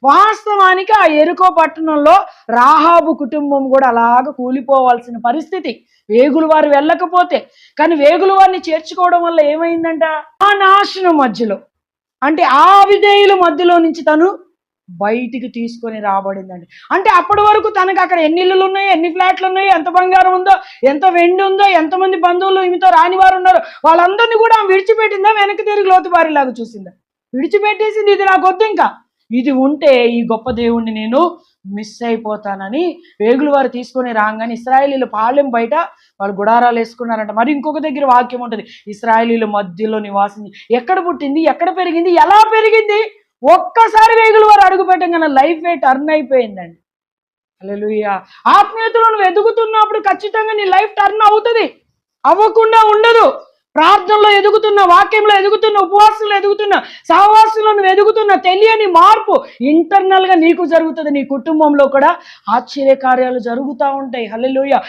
వాస్తవానికి ఆ యెరికో పట్టణంలో రాహాబు కుటుంబం కూడా అలాగ కూలిపోవాల్సిన పరిస్థితి, వేగులు వారు వెళ్ళకపోతే. కానీ వేగులు వారిని చేర్చుకోవడం వల్ల ఏమైందంట, ఆ నాశనం మధ్యలో, అంటే ఆ విధేయుల మధ్యలో నుంచి తను బయటికి తీసుకొని రాబడిందండి. అంటే అప్పటి వరకు తనకు అక్కడ ఎన్ని ఇల్లులు ఉన్నాయో, ఎన్ని ఫ్లాట్లు ఉన్నాయో, ఎంత బంగారం ఉందో, ఎంత వెండి ఉందో, ఎంతమంది బంధువులు ఈమెతో రాని వారు ఉన్నారో వాళ్ళందరినీ కూడా ఆమె విడిచిపెట్టిందా, వెనక్కి తిరిగి లోతుబారిలాగా చూసిందా? విడిచిపెట్టేసింది. ఇది నాకు వద్దు, ఇంకా ఇది ఉంటే ఈ గొప్ప దేవుణ్ణి నేను మిస్ అయిపోతానని వేగులు వారు తీసుకొని రాగానే ఇశ్రాయేలీయుల పాళెం బయట వాళ్ళు గుడారాలు వేసుకున్నారంట. మరి ఇంకొక దగ్గర వాక్యం ఉంటుంది, ఇశ్రాయేలీయుల మధ్యలో నివాసం. ఎక్కడ పుట్టింది, ఎక్కడ పెరిగింది, ఎలా పెరిగింది? ఒక్కసారి వేగులు వారు అడుగు పెట్టగానే లైఫే టర్న్ అయిపోయిందండి. హల్లెలూయా. ఆత్మీయతలో నువ్వు ఎదుగుతున్నప్పుడు ఖచ్చితంగా నీ లైఫ్ టర్న్ అవుతుంది, అవ్వకుండా ఉండదు. ప్రార్థనలో ఎదుగుతున్న, వాక్యంలో ఎదుగుతున్న, ఉపవాసంలో ఎదుగుతున్న, సహవాసంలో నువ్వు ఎదుగుతున్న, తెలియని మార్పు ఇంటర్నల్ గా నీకు జరుగుతుంది. నీ కుటుంబంలో కూడా ఆశ్చర్య కార్యాలు జరుగుతూ ఉంటాయి. హల్లెలూయా.